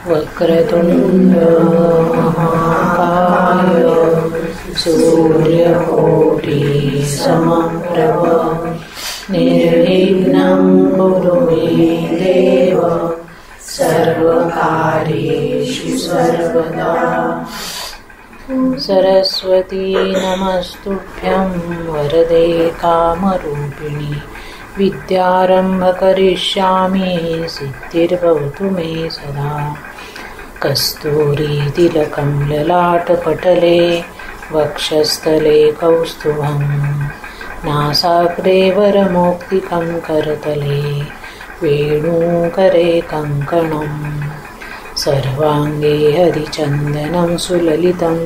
वक्रतुंड महाकाय सूर्यकोटि समप्रभ निर्विघ्नं कुरु मे देव सर्वकार्येषु सर्वदा। सरस्वती नमस्तुभ्यं वरदे कामरूपिणि विद्यारम्भ करिष्यामि सिद्धिर्भवतु मे सदा। कस्तूरीतिलकं ललाटपटले वक्षस्थले कौस्तुभं नासाग्रे वरमौक्तिकं करतले वेणुकरे कङ्कणं सर्वाङ्गे हरिचन्दनं सुललितं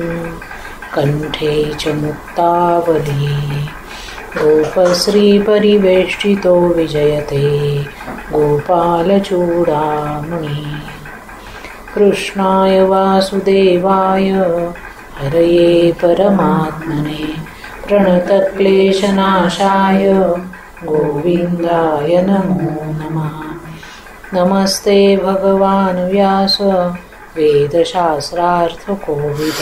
कण्ठे च मुक्तावली। गोपश्रीपरिवेष्टितो विजयते गोपालचूडामणि। कृष्णाय वासुदेवाय हरये परमात्मने प्रणतक्लेशनाशाय गोविन्दाय नमो नमः। नमस्ते भगवान् व्यास वेदशास्त्रार्थकोविद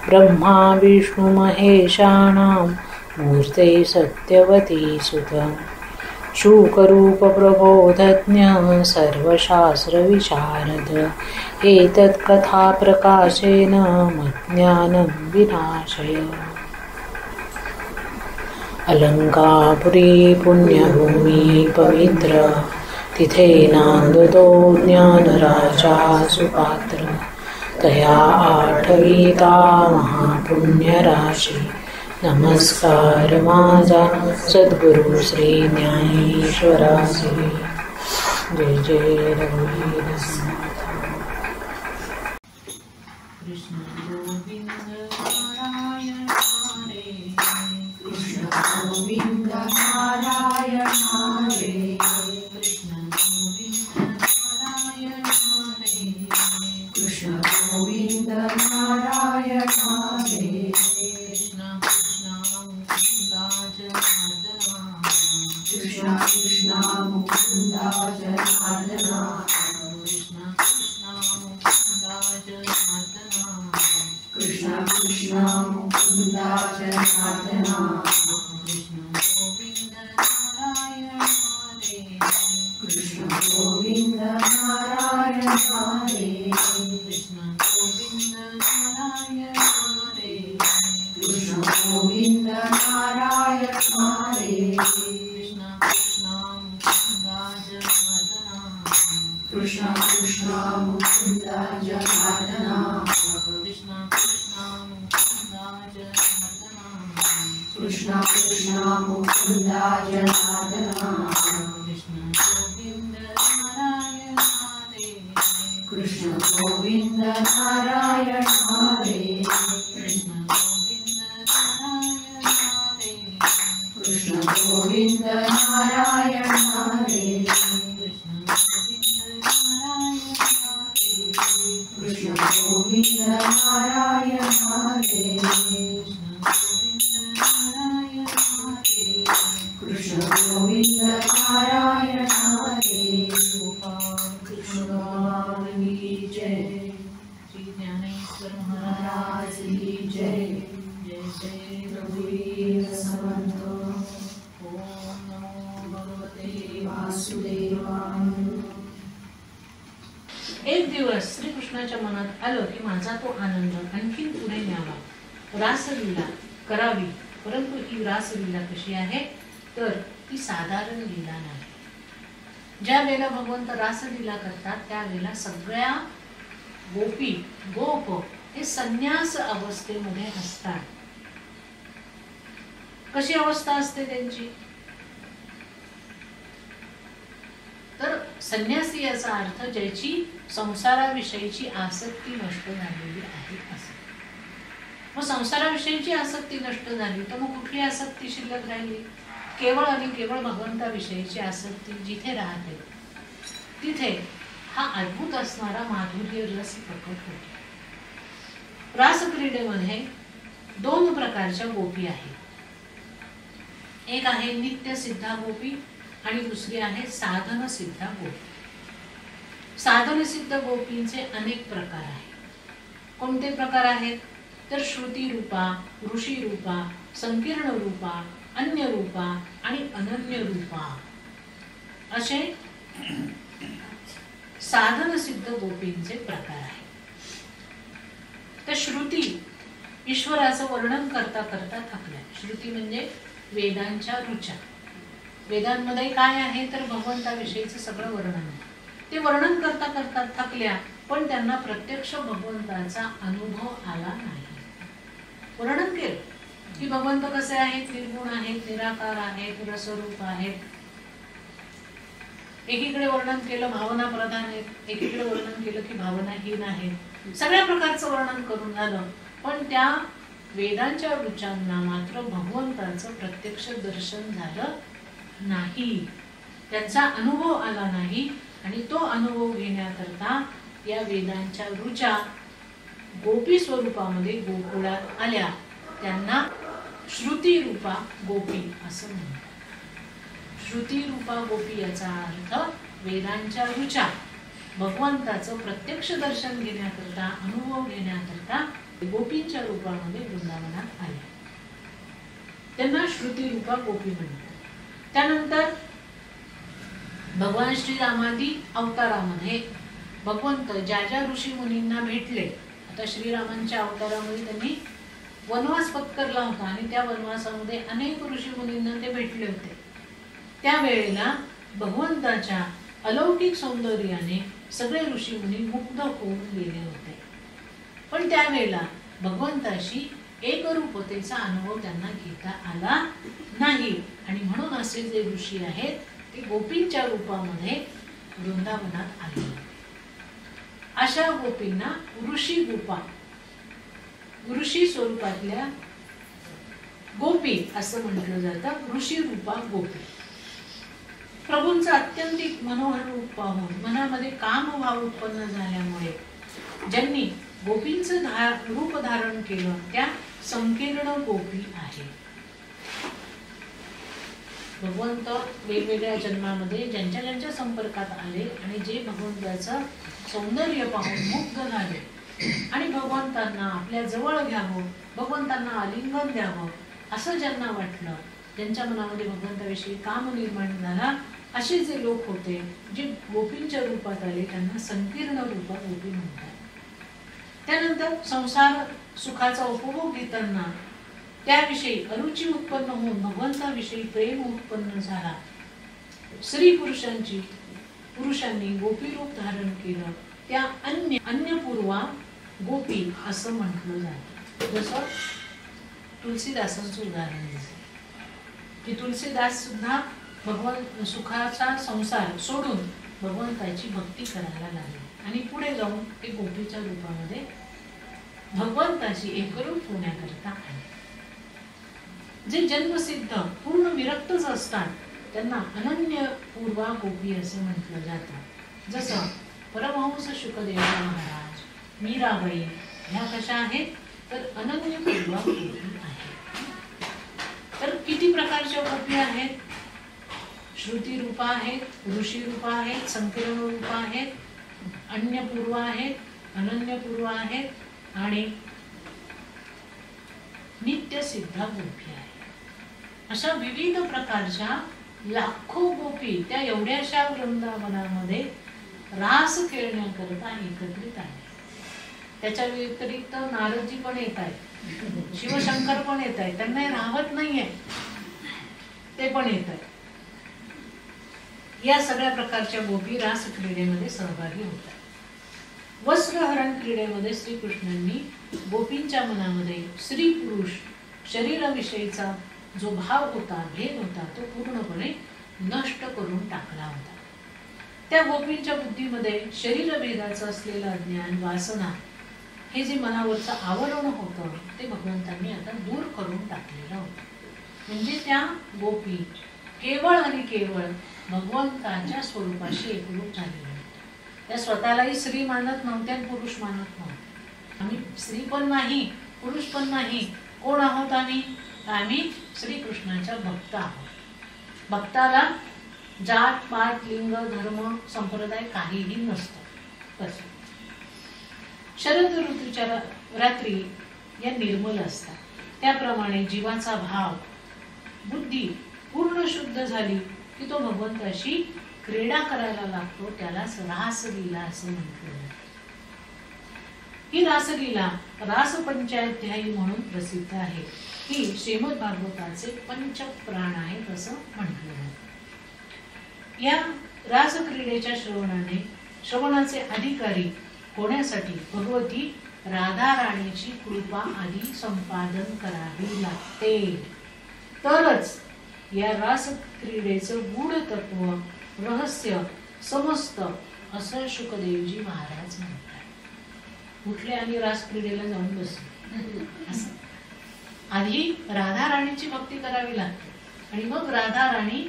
ब्रह्मा विष्णु महेशानां मूर्ते सत्यवती सुत। शूकरूप प्रबोधज्ञ सर्वशास्त्रविशारद एतत्कथा प्रकाशेन मज्ञानं विनाशय। अलंकापुरी पुण्यभूमि पवित्र तिथे नांदतो ज्ञानराजा सुपात्र। तया आठविता महापुण्यराशी नमस्कार माझा सद्गुरु श्री ज्ञानेश्वरासी। जय जय रघुवीर समर्थ। कृष्ण गोविंद नारायण हरे कृष्ण गोविंद नारायण हरे कृष्ण गोविंद नारायण हरे कृष्ण गोविंद नारायण हरे कृष्ण कृष्ण कृष्ण मुकुंद जनार्दना कृष्ण कृष्ण मुकुंद जनार्दना कृष्ण कृष्ण मुकुंद जनार्दना कृष्ण गोविंद नारायण हरे कृष्ण गोविंद नारायण हरे कृष्ण गोविंद नारायण हरे कृष्ण गोविंद नारायण हरे कृष्ण कृष्ण मुकुंद जनार्दना कृष्ण कृष्ण मुकुंद जनार्दना कृष्ण कृष्ण मुकुंद जनार्दना कृष्ण गोविंद नारायण हरे कृष्ण गोविंद नारायण हरे कृष्ण गोविंद नारायण हरे कृष्ण गोविंद नारायण हरे कृष्ण गोविंद नारायण हरे कृष्ण गोविंद नारायण हरे। कृष्ण की जय। श्री ज्ञानेश्वर महाराज की जय। जय जय रघुवीर समर्थ। ओम नमो भगवते वासुदेवाय। एक दिवस श्रीकृष्णाच्या मनात आलं की माझा तो आनंद आणखी पुढे न्यावा, रासलीला करावी. परंतु ही रासलीला कशी आहे तर ती साधारण लीला नाही. ज्या वेळेला भगवंत रासलीला करतात त्यावेळेला सगळ्या गोपी गोप हे संन्यास अवस्थेमध्ये असतात. कशी अवस्था असते त्यांची तर संन्यासी याचा अर्थ ज्याची संसाराविषयीची आसक्ती नष्ट झालेली आहे असं. मग संसाराविषयीची आसक्ती नष्ट झाली तर मग कुठली आसक्ती शिल्लक राहिली? केवळ आणि केवळ भगवंताविषयीची आसक्ती जिथे राहते तिथे हा अद्भुत असणारा माधुर्य रस प्रकट होतो. रासक्रीडेमध्ये दोन प्रकारच्या गोपी आहेत. एक आहे नित्य सिद्धा गोपी आणि दुसरी आहे साधन सिद्धा गोपी. साधन सिद्ध गोपींचे अनेक प्रकार आहेत. कोणते प्रकार आहेत तर श्रुती रूपा, ऋषी रूपा, संकीर्ण रूपा, अन्य रूपा आणि अनन्य रूपा असे साधन सिद्ध गोपींचे प्रकार आहेत. तर श्रुती ईश्वराचं वर्णन करता करता थकल्या. श्रुती म्हणजे वेदांच्या ऋचा. वेदांमध्ये काय आहे तर भगवंताविषयीचं सगळं वर्णन आहे. ते वर्णन करता करता थकल्या, पण त्यांना प्रत्यक्ष भगवंताचा अनुभव आला नाही. वर्णन केलं की भगवंत कसे आहेत, निर्गुण आहेत, निराकार आहेत, रसरूप आहेत. एकीकडे वर्णन केलं भावना प्रधान आहेत, एकीकडे वर्णन केलं की भावनाहीन आहेत. सगळ्या प्रकारचं वर्णन करून झालं, पण त्या वेदांच्या ऋचांना मात्र भगवंताचं प्रत्यक्ष दर्शन झालं नाही, त्यांचा अनुभव आला नाही. आणि तो अनुभव घेण्याकरता या वेदांच्या ऋचा गोपी स्वरूपामध्ये गोकुळात आल्या. त्यांना श्रुती रूपा गोपी असं म्हणतात. श्रुती रूपा गोपी याचा अर्थ वेदांच्या ऋचा भगवंताचं प्रत्यक्ष दर्शन घेण्याकरता, अनुभव घेण्याकरता गोपींच्या रूपामध्ये वृंदावनात आल्या. त्यांना श्रुती रूपा गोपी म्हणतात. त्यानंतर भगवान श्रीरामादी अवतारामध्ये भगवंत ज्या ज्या ऋषी मुनींना भेटले, आता श्रीरामांच्या अवतारामध्ये त्यांनी वनवास पत्करला होता आणि त्या वनवासामध्ये अनेक ऋषी मुनींना ते भेटले होते. त्यावेळेला भगवंताच्या अलौकिक सौंदर्याने सगळे ऋषी मुनी मुग्ध होऊन गेले होते. पण त्यावेळेला भगवंताशी एकरूपतेचा अनुभव त्यांना घेता आला नाही. आणि म्हणून असे जे ऋषी आहेत ते गोपींच्या रूपामध्ये वृंदावनात आले. अशा गोपींना ऋषी गोपा, ऋषी स्वरूपातल्या गोपी असं म्हटलं जातं. ऋषी रूपा गोपी प्रभूंचं अत्यंतिक मनोहर रूप पाहून मनामध्ये कामभाव उत्पन्न झाल्यामुळे ज्यांनी गोपींचं रूप धारण केलं त्या संकीर्ण गोपी आहे. भगवंत वेगवेगळ्या जन्मामध्ये ज्यांच्या ज्यांच्या संपर्कात आले आणि जे भगवंताचं सौंदर्य पाहून मुग्ध झाले आणि भगवंतांना आपल्या जवळ घ्यावं, भगवंतांना आलिंगन द्यावं असं ज्यांना वाटलं, ज्यांच्या मनामध्ये भगवंताविषयी काम निर्माण झाला, असे जे लोक होते जे गोपींच्या रूपात आले त्यांना संकीर्ण रूपा गोपी म्हणतात. त्यानंतर संसार सुखाचा उपभोग घेताना त्याविषयी अरुची उत्पन्न होऊन भगवंताविषयी प्रेम उत्पन्न झाला. स्त्री पुरुषांनी गोपी रूप धारण केलं, त्या अन्यपूर्वा गोपी असं म्हटलं जातं. जसं तुलसीदासांचं उदाहरण दिलं की तुलसीदास सुद्धा भगवंत सुखाचा संसार सोडून भगवंताची भक्ती करायला लागले आणि पुढे जाऊन ते गोपीच्या रूपामध्ये भगवंताची एकरूप होण्याकरता आले. जे जन्मसिद्ध पूर्ण विरक्तच असतात त्यांना अनन्य पूर्वा गोपी असे म्हटलं जातं. जसं परमहंस शुकदेव महाराज, मीराबाई ह्या कशा आहेत तर अनन्य पूर्वा गोपी आहेत. तर किती प्रकारच्या गोपी आहेत? श्रुती रूपा आहेत, ऋषी रूपा आहेत, संकीर्ण रूपा आहेत, अन्यपूर्व आहेत, अनन्यपूर्व आहेत आणि नित्यसिद्ध गोपी आहेत. अशा विविध प्रकारच्या लाखो गोपी त्या एवढ्याशा वृंदावनामध्ये रास खेळण्याकरता एकत्रित आहे. त्याच्या व्यतिरिक्त नारदजी पण येत आहेत, शिवशंकर पण येत आहेत, त्यांना राहत नाहीये, ते पण येत आहेत. या सगळ्या प्रकारच्या गोपी रास क्रीडेमध्ये सहभागी होतात. वस्त्रहरण क्रीडेमध्ये श्रीकृष्णांनी गोपींच्या मनामध्ये स्त्री पुरुष शरीराविषयीचा जो भाव होता, भेद होता, तो पूर्णपणे नष्ट करून टाकला होता. त्या गोपींच्या बुद्धीमध्ये शरीरभेदाचं असलेलं अज्ञान, वासना, हे जे मनावरचं आवरण होतं ते भगवंतांनी आता दूर करून टाकलेलं होतं. म्हणजे त्या गोपी केवळ आणि केवळ भगवंताच्या स्वरूपाशी एकरूप झालेल्या होत्या. त्या स्वतःलाही स्त्री मानत नव्हत्या, पुरुष मानत नव्हत्या. आम्ही स्त्री पण नाही, पुरुष पण नाही. कोण आहोत आम्ही? आम्ही श्रीकृष्णाच्या भक्त आहोत. भक्ताला जात पात लिंग धर्म संप्रदाय काहीही नसतं. कसं शरद ऋतूच्या रात्री या निर्मल असतात, त्याप्रमाणे जीवाचा भाव बुद्धी पूर्ण शुद्ध झाली की तो भगवंताशी क्रीडा करायला लागतो. त्यालाच रासलीला असं म्हटलं जातं. ही रासलीला रासपंचाध्यायी म्हणून प्रसिद्ध आहे. ही श्रीमद भागवताचे पंचप्राण आहेत असं म्हटलं जातं. या रासक्रीडेच्या श्रवणाचे अधिकारी होण्यासाठी भगवती राधा राणीची कृपा आधी संपादन करावी लागते, तरच या रास क्रीडेचं गूढ तत्व रहस्य समस्त असं शुकदेवजी महाराज म्हणतात. कुठले आणि रास क्रीडेला जाऊन बसले असं आधी राधा राणीची भक्ती करावी लागते आणि मग राधा राणी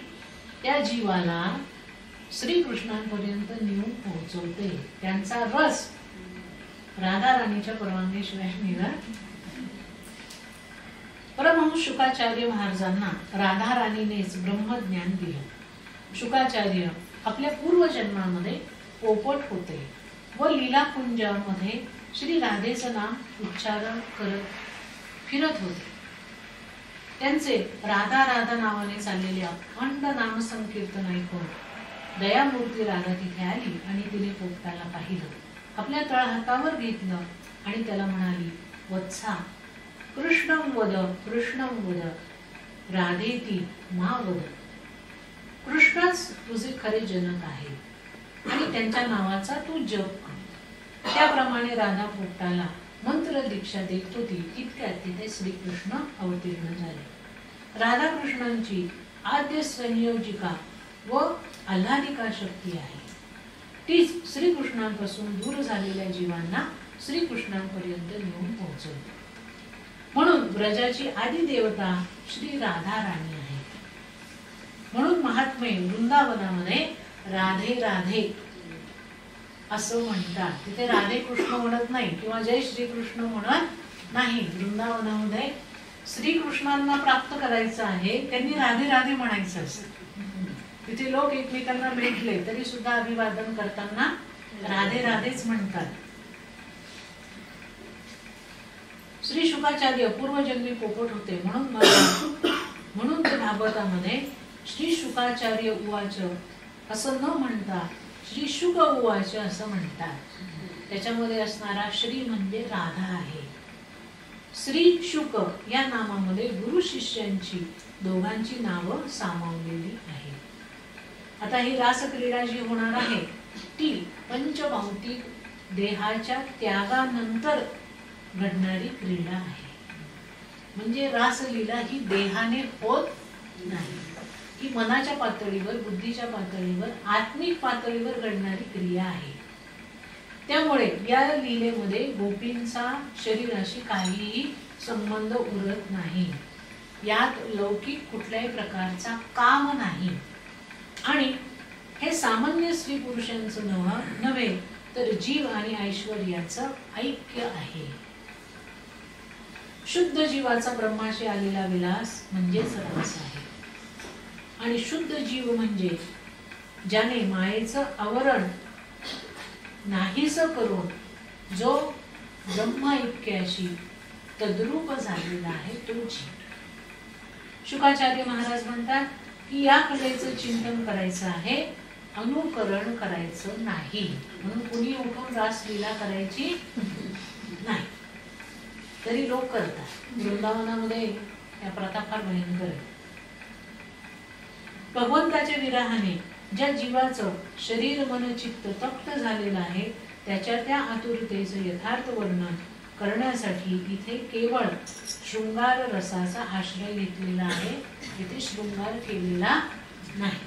त्या जीवाला श्रीकृष्णांपर्यंत नेऊन पोहोचवते. त्यांचा रस राधा राणीच्या परवानगीशिवाय निघत. परमहंस शुकाचार्य महाराजांना राधा राणीनेच ब्रह्मज्ञान दिलं. शुकाचार्य आपल्या पूर्वजन्मामध्ये पोपट होते व लीलाकुंजामध्ये श्री राधेचं नाम उच्चारण करत फिरत होते. त्यांचे राधा राधा नावाने चाललेले अखंड नामसंकीर्तन ऐकून दयामूर्ती राधा तिथे आली आणि तिने पोपटाला पाहिलं, आपल्या तळहातावर घेतलं आणि त्याला म्हणाली, वत्सा कृष्णं वद कृष्णं वद राधेती मा वद. कृष्णच तुझे खरे जनक आहे आणि त्यांच्या नावाचा तू जप कर. त्याप्रमाणे राधा पोपटाला मंत्र दीक्षा देत होती. इतक्यात तिथे श्रीकृष्ण अवतीर्ण झाले. राधाकृष्णांची आद्य संयोजिका व आल्हादिका शक्ती आहे. तीच श्रीकृष्णांपासून दूर झालेल्या जीवांना श्रीकृष्णांपर्यंत नेऊन पोहोचवते. म्हणून ब्रजाची आदी देवता श्री राधा राणी आहे. म्हणून महात्मे वृंदावनामध्ये राधे राधे असं म्हणतात. तिथे राधे कृष्ण म्हणत नाही किंवा जय श्रीकृष्ण म्हणत नाही. वृंदावनामध्ये श्रीकृष्णांना प्राप्त करायचं आहे, त्यांनी राधे राधे म्हणायचं असतं. तिथे लोक एकमेकांना भेटले तरी सुद्धा अभिवादन करताना राधे राधेच म्हणतात. श्री शुकाचार्य पूर्वजन्मी पोपट होते म्हणून ते भागवतामध्ये श्री शुकाचार्य उवाच असं न म्हणता श्री शुक उवाच असं म्हणतात. त्याच्यामध्ये असणारा श्री म्हणजे राधा आहे. श्री शुक या नामामध्ये गुरु शिष्यांची दोघांची नावं सामावलेली आहेत. आता ही रासक्रीडा जी होणार आहे ती पंचभौतिक देहाच्या त्यागानंतर घडणारी क्रीडा आहे. म्हणजे रासलीला ही देहाने होत नाही, ही मनाच्या पातळीवर, बुद्धीच्या पातळीवर, आत्मिक पातळीवर घडणारी क्रिया आहे. त्यामुळे या लीलेमध्ये गोपींचा शरीराशी काहीही संबंध उरत नाही. यात लौकिक कुठल्याही प्रकारचा काम नाही आणि हे सामान्य स्त्री पुरुषांचं नव्हे तर जीव आणि ऐश्वर्याचं ऐक्य आहे. शुद्ध जीवाचा ब्रह्माशी आलेला विलास म्हणजेच रस आहे. आणि शुद्ध जीव म्हणजे ज्याने मायेचं आवरण नाहीस करून जो ब्रह्म ऐक्याशी तद्रूप झालेला आहे तो जीव. शुकाचार्य महाराज म्हणतात की या कलेचं चिंतन करायचं आहे, अनुकरण करायचं नाही. म्हणून कुणी उठून रासलीला करायची नाही. तरी लोक करतात. वृंदावनामध्ये या प्रथा फार भयंकर आहे. भगवंताच्या विरहाने ज्या जीवाचं शरीर मन चित्त तप्त झालेलं आहे त्याच्या त्या आतुरतेचं यथार्थ वर्णन करण्यासाठी इथे केवळ शृंगार रसाचा आश्रय घेतलेला आहे. इथे शृंगार केलेला नाही.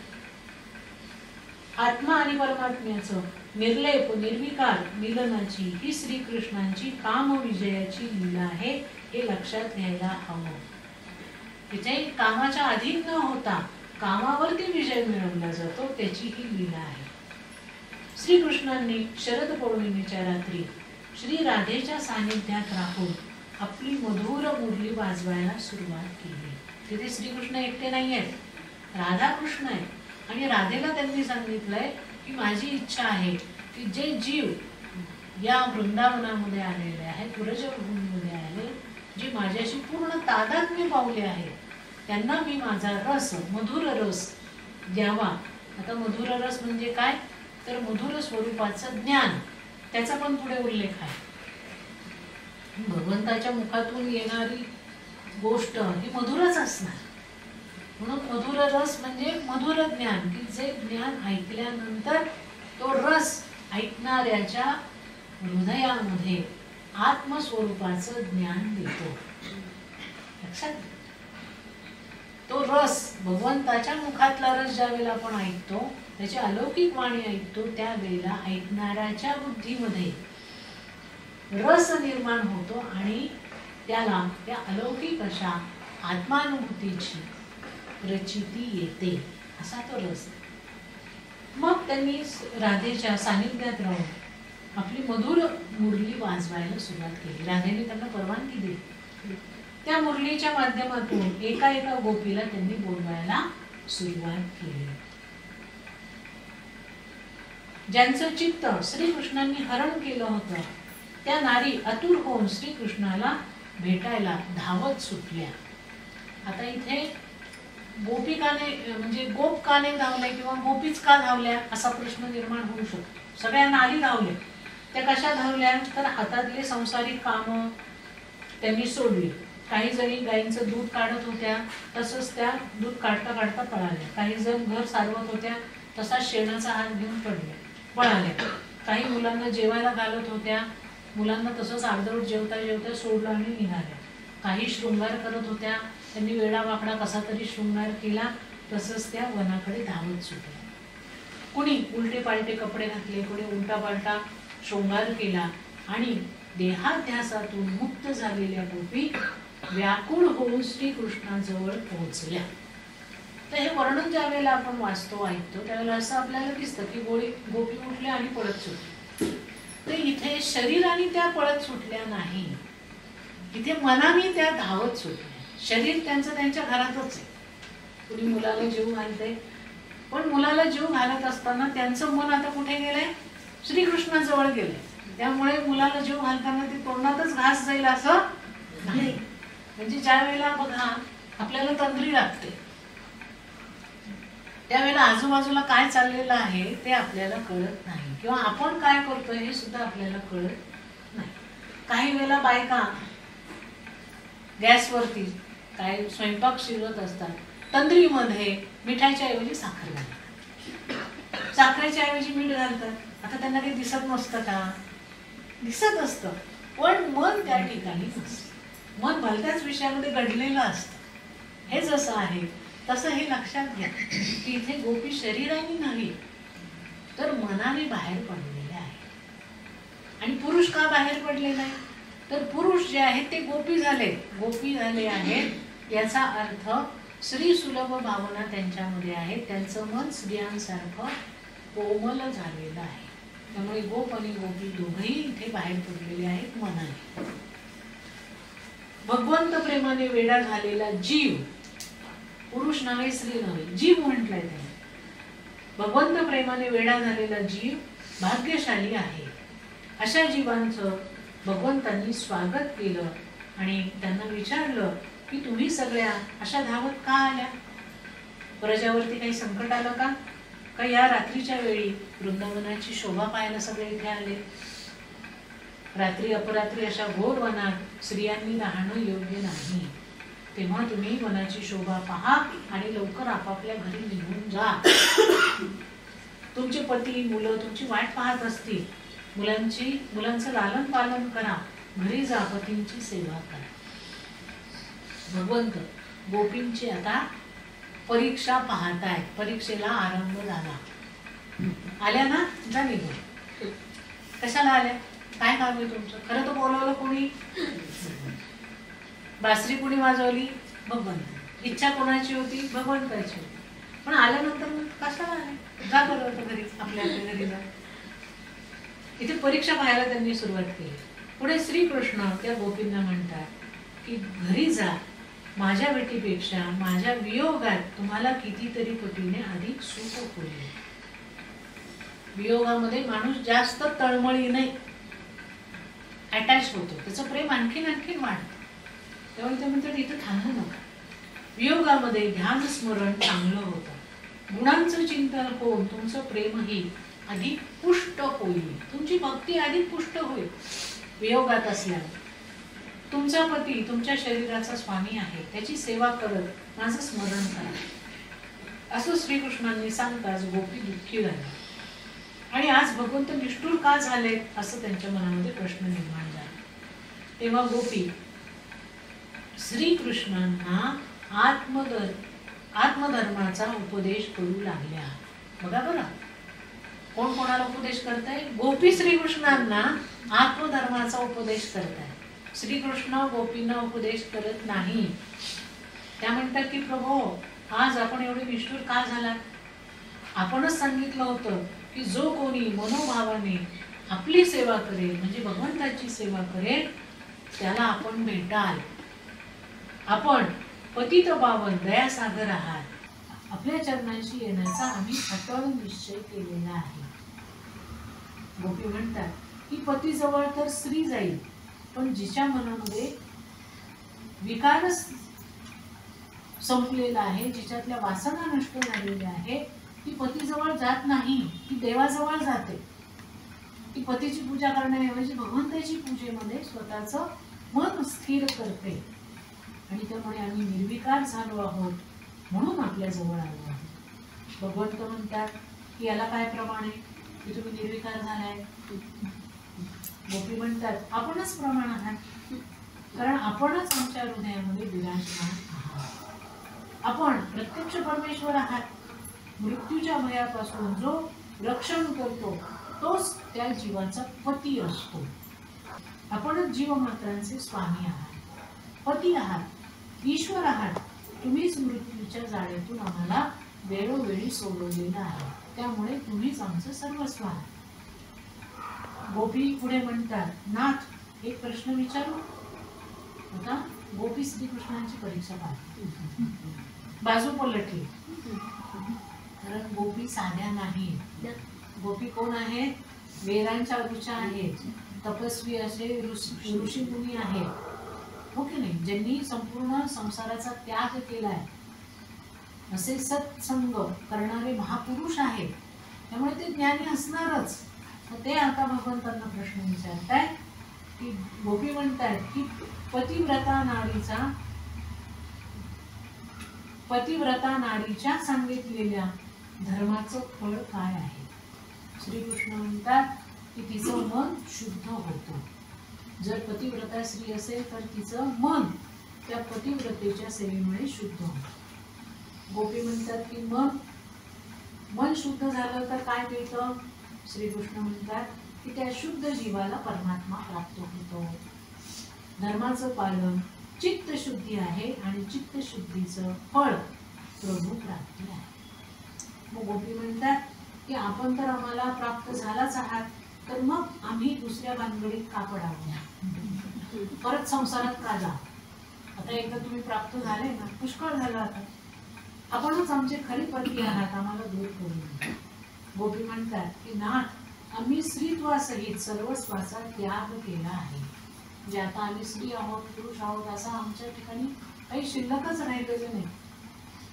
आत्मा आणि परमात्म्याचं निर्लेप निर्विकार मिलनाची ही श्रीकृष्णांची कामविजयाची लीला आहे, हे लक्षात घ्यायला हवं. तिथे कामाच्या अधीन न होता कामावरती विजय मिळवला जातो, त्याची ही लीला आहे. श्रीकृष्णांनी शरद पौर्णिमेच्या रात्री श्री राधेच्या सानिध्यात राहून आपली मधुर मुरली वाजवायला सुरुवात केली. तिथे श्रीकृष्ण एकटे नाही आहेत, राधाकृष्ण आहेत. आणि राधेला त्यांनी सांगितलंय की माझी इच्छा आहे की जे जीव या वृंदावनामध्ये आलेले आहेत, व्रजभूमीमध्ये आले, जे माझ्याशी पूर्ण तादात्म्य पावले आहेत, त्यांना मी माझा रस, मधुर रस द्यावा. आता मधुर रस म्हणजे काय, तर मधुर स्वरूपाचं ज्ञान, त्याचा पण पुढे उल्लेख आहे. भगवंताच्या मुखातून येणारी गोष्ट ही मधुरच असणार. म्हणून मधुर रस म्हणजे मधुर ज्ञान, की जे ज्ञान ऐकल्यानंतर तो रस ऐकणाऱ्याच्या हृदयामध्ये आत्मस्वरूपाचं ज्ञान देतो. लक्षात, तो रस भगवंताच्या मुखातला रस ज्या वेळेला आपण ऐकतो, त्याची अलौकिक वाणी ऐकतो, त्यावेळेला ऐकणाऱ्याच्या बुद्धीमध्ये रस निर्माण होतो आणि त्याला त्या अलौकिक अशा आत्मानुभूतीची प्रचिती येते, असा तो रस. मग त्यांनी राधेच्या सानिध्यात राहून आपली मधुर मुरली वाजवायला सुरुवात केली. राधेने त्यांना परवानगी दिली. त्या मुरलीच्या माध्यमातून एका एका गोपीला त्यांनी बोलवायला सुरुवात केली. ज्यांचं चित्त श्रीकृष्णांनी हरण केलं होतं, त्या नारी आतुर होऊन श्रीकृष्णाला भेटायला धावत सुटल्या. आता इथे गोपिकाने म्हणजे गोप का नाही धावले किंवा गोपीच का धावल्या असा प्रश्न निर्माण होऊ शकतो. सगळ्या नारी धावल्या. त्या कशा धावल्या, तर हातातले संसारिक कामं त्यांनी सोडली. काही जणी गायींचं दूध काढत होत्या, तसंच त्या दूध काढता काढता पळाल्या. काही जण घर सारवत होत्या, तसा शेणाचा हात घेऊन पळाल्या. काही मुलांना जेवायला घालत होत्या, मुलांना तसंच अर्धवट जेवता जेवता सोडलं आणि निघाल्या. काही शृंगार करत होत्या, त्यांनी वेडा वाकडा कसा तरी शृंगार केला, तसंच त्या वनाकडे धावत सुटल्या. कुणी उलटे पालटे कपडे घातले, कुणी उलटा पालटा शृंगार केला आणि देहाध्यासातून मुक्त झालेल्या गोपी व्याकुळ होऊन श्रीकृष्णाजवळ पोहोचल्या. तर हे वर्णन ज्या वेळेला आपण वाचतो ऐकतो त्यावेळेला असं आपल्याला दिसतं की गोपी उठल्या आणि पळत सुटल्या. तर इथे शरीराने त्या पळत सुटल्या नाही, इथे मनाने त्या धावत सुटल्या. शरीर त्यांचं त्यांच्या घरातच आहे. कुणी मुलाला जीव घालते, पण मुलाला जीव घालत असताना त्यांचं मन आता कुठे गेलंय, श्रीकृष्णाजवळ गेलंय. त्यामुळे मुलाला जीव घालताना ते तोंडातच घास जाईल असं नाही. म्हणजे ज्या वेळेला बघा आपल्याला तंद्री लागते, त्यावेळेला आजूबाजूला काय चाललेलं आहे ते आपल्याला कळत नाही, किंवा आपण काय करतोय हे सुद्धा आपल्याला कळत नाही. काही वेळेला बायका गॅसवरती काय स्वयंपाक शिरवत असतात, तंद्रीमध्ये मिठाच्या ऐवजी साखर घालतात, साखरेच्या ऐवजी मीठ घालतात. आता त्यांना काही दिसत नसतं का, दिसत असतं, पण मन त्या ठिकाणी नसतं. मन भलत्याच विषयामध्ये घडलेलं असतं. हे जसं आहे तसं हे लक्षात घ्या की इथे गोपी शरीराने नाही तर मनाने बाहेर पडलेले आहे. आणि पुरुष का बाहेर पडले नाही, तर पुरुष जे आहेत ते गोपी झाले आहेत. याचा अर्थ श्री सुलभ भावना त्यांच्यामध्ये आहे, त्यांचं मन स्त्रियांसारखं कोमल झालेलं आहे. त्यामुळे गोप आणि गोपी दोघंही इथे बाहेर पडलेले आहेत मनाने. भगवंत प्रेमाने वेडा झालेला जीव, पुरुष नव्हे स्त्री नव्हे, जीव म्हटलंय त्याने. भगवंत प्रेमाने वेडा झालेला जीव भाग्यशाली आहे. अशा जीवांचं भगवंतांनी स्वागत केलं आणि त्यांना विचारलं की तुम्ही सगळ्या अशा धावत का आल्या, प्रजावरती काही संकट आलं का या रात्रीच्या वेळी वृंदावनाची शोभा पाहायला सगळे इथे आले. रात्री अपरात्री अशा घोर वनात स्त्रियांनी राहणं योग्य नाही, तेव्हा तुम्ही वनाची शोभा पहा आणि लवकर आपापल्या घरी निघून जा. तुमचे पती मुलं तुमची वाट पाहत असतील, मुलांचं लालन पालन करा, घरी जा, पतींची सेवा करा. भगवंत गोपींची आता परीक्षा पाहताय, परीक्षेला आरंभ झाला. आल्या ना, जा निघून. कशाला आल्या, काय काम आहे तुमचं, खरं तर बोलवलं कोणी, बासरी कोणी वाजवली, भगवंत. इच्छा कोणाची होती, भगवंताची होती. पण आल्यानंतर कशाला आले, जा बरोबर घरी, आपल्या घरी जा. इथे परीक्षा पाहायला त्यांनी सुरुवात केली. पुढे श्रीकृष्ण त्या गोपींना म्हणतात की घरी जा, माझ्या भेटीपेक्षा माझ्या वियोगात तुम्हाला कितीतरी पटीने अधिक सुख होईल. वियोगामध्ये माणूस जास्त तळमळी नाही, अटॅच होतो, त्याचं प्रेम आणखीन आणखीन वाढतं. तेव्हा ते म्हणतात इथं थांबू नका. वियोगामध्ये ध्यान स्मरण चांगलं होतं. गुणांचं चिंतन होऊन तुमचं प्रेमही अधिक पुष्ट होईल, तुमची भक्ती अधिक पुष्ट होईल. वियोगात असल्याने तुमचा पती तुमच्या शरीराचा स्वामी आहे, त्याची सेवा करत माझं स्मरण करा असं श्रीकृष्णांनी सांगताच गोपी दुःखी झाल्या. आणि आज भगवंत निष्ठुर का झाले असं त्यांच्या मनामध्ये प्रश्न निर्माण झाला. तेव्हा गोपी श्रीकृष्णांना आत्मधर्माचा उपदेश करू लागल्या. बघा बरं, कोण कोणाला उपदेश करताय? गोपी श्रीकृष्णांना आत्मधर्माचा उपदेश करताय. श्रीकृष्ण गोपींना उपदेश करत नाही. त्या म्हणतात की प्रभो, आज आपण एवढे निष्ठुर का झाला? आपणच सांगितलं होतं की जो कोणी मनोभावाने आपली सेवा करेल, म्हणजे भगवंताची सेवा करेल, त्याला आपण भेटाल. आपण पतित पावन दयासागर आहात. आपल्या चरणांशी येण्याचा आम्ही अटळ निश्चय केलेला आहे. गोपी म्हणतात की पतीजवळ तर स्त्री जाईल, पण जिच्या मनामध्ये विकार संपलेला आहे, जिच्यातल्या वासना नष्ट झालेल्या आहे, ती पतीजवळ जात नाही, ती देवाजवळ जाते. ती पतीची पूजा करण्याऐवजी भगवंताची पूजेमध्ये स्वतःचं मन स्थिर करते. आणि त्यामुळे आम्ही निर्विकार झालो आहोत, म्हणून आपल्या जवळ आलो आहोत. भगवंत म्हणतात की याला काय प्रमाण आहे की तुम्ही निर्विकार झालाय? गोपी म्हणतात आपणच प्रमाण आहात, कारण आपणच आमच्या हृदयामध्ये विराजमान आहात. आपण प्रत्यक्ष परमेश्वर आहात. मृत्यूच्या भयापासून जो रक्षण करतो तोच त्या जीवाचा पती असतो. आपणच जीवमात्रांचे स्वामी आहात, पती आहात, ईश्वर आहात. तुम्हीच मृत्यूच्या जाळ्यातून आम्हाला वेळोवेळी सोडवलेलं आहे, त्यामुळे तुम्हीच आमचं सर्वस्व आहात. गोपी पुढे म्हणतात, नाथ एक प्रश्न विचारू? आता गोपी श्रीकृष्णांची परीक्षा पाहते. बाजू पलटली, कारण गोपी साध्या नाही. गोपी कोण आहेत? वेदांच्या ऋचा आहेत, तपस्वी असे ऋषी मुनी आहेत, हो की नाही, ज्यांनी संपूर्ण संसाराचा त्याग केलाय, असे सत्संग करणारे महापुरुष आहेत. त्यामुळे ते ज्ञानी असणारच. ते आता भगवंतांना प्रश्न विचारताय की गोपी म्हणतायत की पतिव्रता नारीच्या सांगितलेल्या धर्माचं फळ काय आहे? श्रीकृष्ण म्हणतात की तिचं मन शुद्ध होतं. जर पतिव्रता स्त्री असेल तर तिचं मन त्या पतिव्रतेच्या सेवेमुळे शुद्ध होतं. गोपी म्हणतात की मन शुद्ध झालं तर काय मिळतं? श्रीकृष्ण म्हणतात की त्या शुद्ध जीवाला परमात्मा प्राप्त होतो. धर्माचं पालन चित्त शुद्धी आहे आणि चित्त शुद्धीचं फळ प्रभू प्राप्ती आहे. मग गोपी म्हणतात की आपण तर आम्हाला प्राप्त झालाच आहात, तर मग आम्ही दुसऱ्या भानगडीत का पडावं? परत संसारात का जा? आता एकदा तुम्ही प्राप्त झाले ना, पुष्कळ झाला. आता आपणच आमचे खरे पती आहात, आम्हाला दूर करू नका. गोपी म्हणतात की नाथ, आम्ही स्त्रीत्वासहित सर्वस्वाचा त्याग केला आहे. म्हणजे आता आम्ही स्त्री आहोत, पुरुष आहोत, असं आमच्या ठिकाणी काही शिल्लकच राहिलेलं नाही.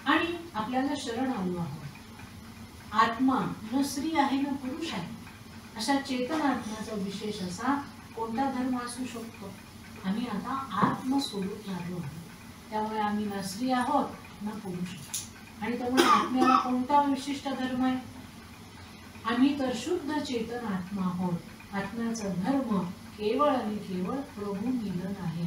आणि आपल्याला शरण आलो आहोत. आत्मा न स्त्री आहे न पुरुष आहे, अशा चेतनात्म्याचा विशेष असा कोणता धर्म असू शकतो? आम्ही आता आत्मस्वरूप झालो आहोत. त्यामुळे आम्ही न स्त्री आहोत न पुरुष. आणि त्यामुळे आत्म्याला कोणता विशिष्ट धर्म आहे? आम्ही तर शुद्ध चेतन आत्मा आहोत. आत्म्याचा धर्म केवळ आणि केवळ प्रभू मिलन आहे,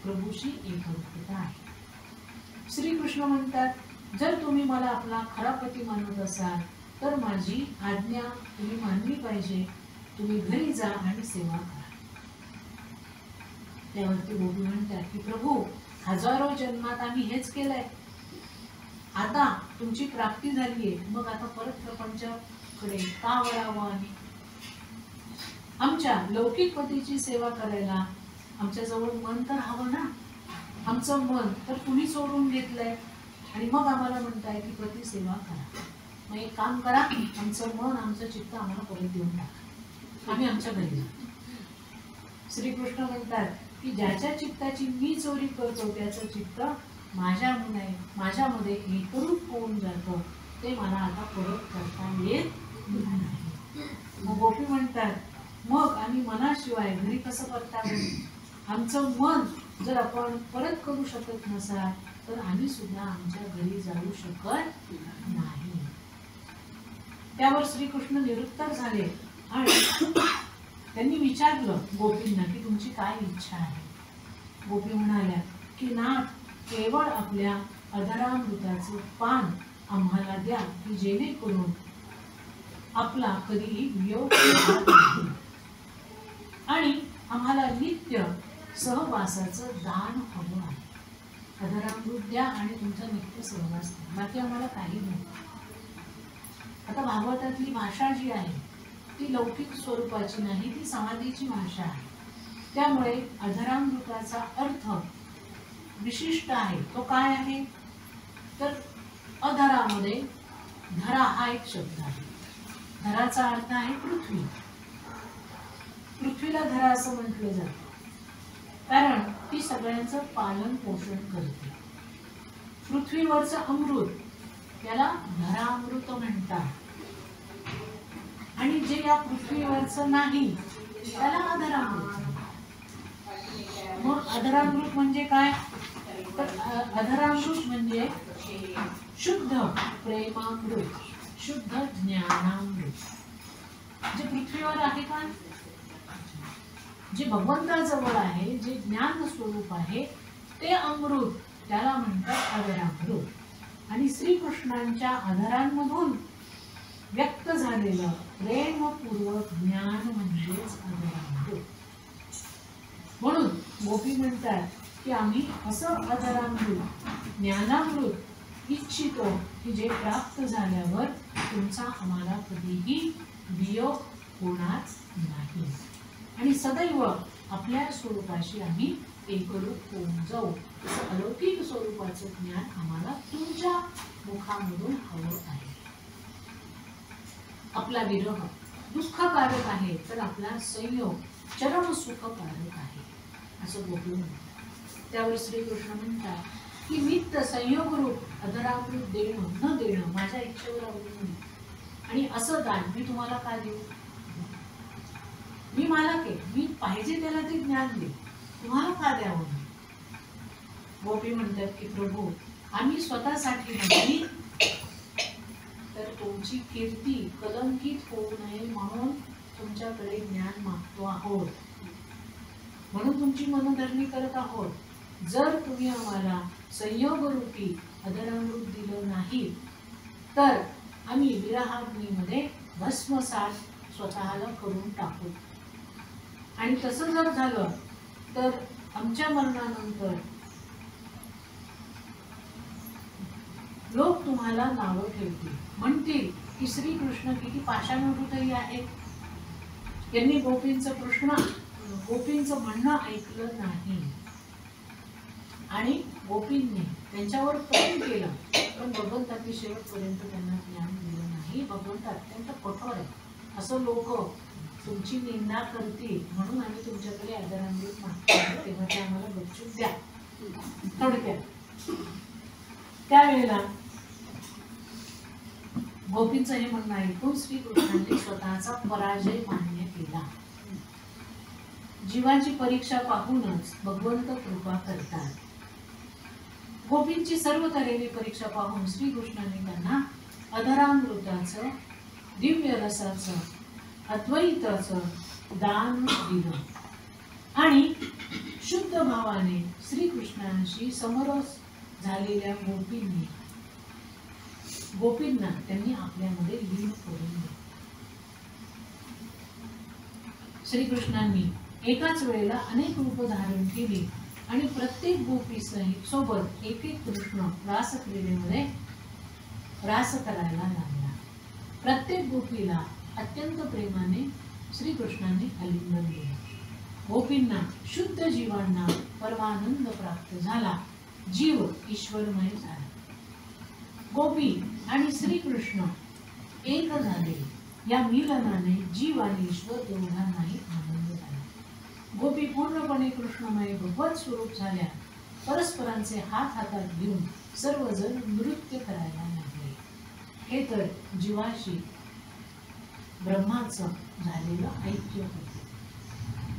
प्रभूशी एकरूपता आहे. श्रीकृष्ण म्हणतात, जर तुम्ही मला आपला खरा पती मानत असाल तर माझी आज्ञा तुम्ही मानली पाहिजे. तुम्ही घरी जा आणि सेवा करा. त्यावरती गोपी म्हणतात की प्रभू, हजारो जन्मात आम्ही हेच केलंय. आता तुमची प्राप्ती झालीये, मग आता परत प्रपंचाकडे का वळावं? आम्ही आमच्या लौकिक पतीची सेवा करायला आमच्या जवळ मन तर हवं ना. आमचं मन तर तुम्ही सोडून घेतलंय आणि मग आम्हाला म्हणताय की पती सेवा करा. मग एक काम करा, आमचं मन आमचं चित्त आम्हाला परत देऊन टाका, आम्ही आमच्या घरी जाऊ. श्रीकृष्ण म्हणतात की ज्याच्या चित्ताची मी चोरी करतो त्याचं चित्त माझ्यामध्ये एकरूप होऊन जातं, ते मला आता परत करता येत नाही. मग गोपी म्हणतात मग आम्ही मनाशिवाय घरी कसं करता येईल? आमचं मन जर आपण परत करू शकत नसाल तर आम्ही सुद्धा आमच्या घरी जाऊ शकत नाही. त्यावर श्रीकृष्ण निरुत्तर झाले आणि त्यांनी विचारलं गोपींना की तुमची काय इच्छा आहे. गोपी म्हणाल्या की नाथ, केवळ आपल्या अधरामृताचं पान आम्हाला द्या की जेणेकरून आपला कधीही वियोग होणार नाही. आणि आम्हाला नित्य सहवासाचं दान हवं आहे. अधरामृत द्या आणि तुमचा नित्य सहवास द्या, बाकी आम्हाला काही नाही. आता भागवतातली भाषा जी आहे ती लौकिक स्वरूपाची नाही, ती समाधीची भाषा आहे. त्यामुळे अधरामृताचा अर्थ विशिष्ट आहे. तो काय आहे तर अधरामध्ये धरा हा एक शब्द आहे. धराचा अर्थ आहे पृथ्वी. पृथ्वीला धरा असं म्हटलं जातं कारण ती सगळ्यांचं पालन पोषण करते. पृथ्वीवरचं अमृत याला धरामृत म्हणतात आणि जे या पृथ्वीवरचं नाही त्याला अधरामृत. मग अधरामृत म्हणजे काय तर अधरामृत म्हणजे शुद्ध प्रेमामृत, शुद्ध ज्ञानामृत. जे पृथ्वीवर आहे का, जे भगवंताजवळ आहे, जे ज्ञान स्वरूप आहे ते अमृत, त्याला म्हणतात अधरामृत. आणि श्रीकृष्णांच्या अधरांमधून व्यक्त झालेलं प्रेमपूर्वक ज्ञान म्हणजेच अधरामृत. म्हणून गोपी म्हणतात की आम्ही असं अधरामृत, ज्ञानामृत इच्छितो की जे प्राप्त झाल्यावर तुमचा आम्हाला कधीही वियोग होणार नाही आणि सदैव आपल्या स्वरूपाशी आम्ही एकरूप होऊन जाऊ. असं अलौकिक स्वरूपाचं ज्ञान आम्हाला तुमच्या मुखामधून हवं आहे. आपला विरह दुःखकारक आहे तर आपला संयोग चरम सुखकारक आहे असं गोपी म्हणतात. त्यावर श्रीकृष्ण म्हणतात की नित्य संयोग रूप अधरामृत देणं न देणं माझ्या इच्छेवर अवलंबून आणि असं दान मी तुम्हाला का देऊ? मी मालक आहे, मी पाहिजे त्याला ते ज्ञान दे, तुम्हाला का द्यावं? गोपी म्हणतात की प्रभू आम्ही स्वतःसाठी नाही तर तुमची कीर्ती कलंकित होऊ नये म्हणून तुमच्याकडे ज्ञान मागतो आहोत, म्हणून तुमची मनधरणी करत आहोत. जर तुम्ही आम्हाला संयोगरूपी अधरामृत दिलं नाही तर आम्ही विरहाग्नीमध्ये भस्मसात स्वतःला करून टाकू. आणि तसं जर झालं तर आमच्या मरणानंतर लोक तुम्हाला नावं ठेवतील, म्हणतील की श्रीकृष्ण किती पाषाण हृदयी आहेत, यांनी गोपींचं म्हणणं ऐकलं नाही आणि गोपींनी त्यांच्यावर प्रेम केलं पण भगवंतांनी शेवटपर्यंत त्यांना ज्ञान दिलं नाही. भगवंत अत्यंत कठोर आहे, असं लोक तुमची निंदा करतील म्हणून आम्ही तुमच्याकडे आदरांवित मागतो, तेव्हा ते आम्हाला गपचूप द्या. थोडक्यात त्यावेळेला गोपींचं हे म्हणणं ऐकून श्रीकृष्णांनी स्वतःचा पराजय मान्य केला. जीवाची परीक्षा पाहूनच भगवंत कृपा करतात. गोपींची सर्व तऱ्हेने परीक्षा पाहून श्रीकृष्णांनी त्यांना अधरामृताचं, दिव्य रसाचं, अद्वैताचं दान दिलं आणि शुद्ध भावाने श्रीकृष्णांशी समरस झालेल्या गोपींना त्यांनी आपल्यामध्ये लीन करून दिलं. श्रीकृष्णांनी एकाच वेळेला अनेक रूप धारण केली आणि प्रत्येक गोपी सोबत एक एक कृष्ण रासक्रीडेमध्ये रास करायला लागला. प्रत्येक गोपीला अत्यंत प्रेमाने श्रीकृष्णांनी आलिंगन दिलं. गोपींना शुद्ध जीवांना परमानंद प्राप्त झाला, जीव ईश्वरमय झाला. गोपी आणि श्रीकृष्ण एक झाले. या मिलनाने जीव आणि ईश्वर दोघांनाही आनंद झाला. गोपी पूर्णपणे कृष्णमय भगवत स्वरूप झाल्या. परस्परांचे हात हातात घेऊन सर्वजण नृत्य करायला लागले. हे तर जीवाशी ब्रह्माचं झालेलं ऐक्य होते.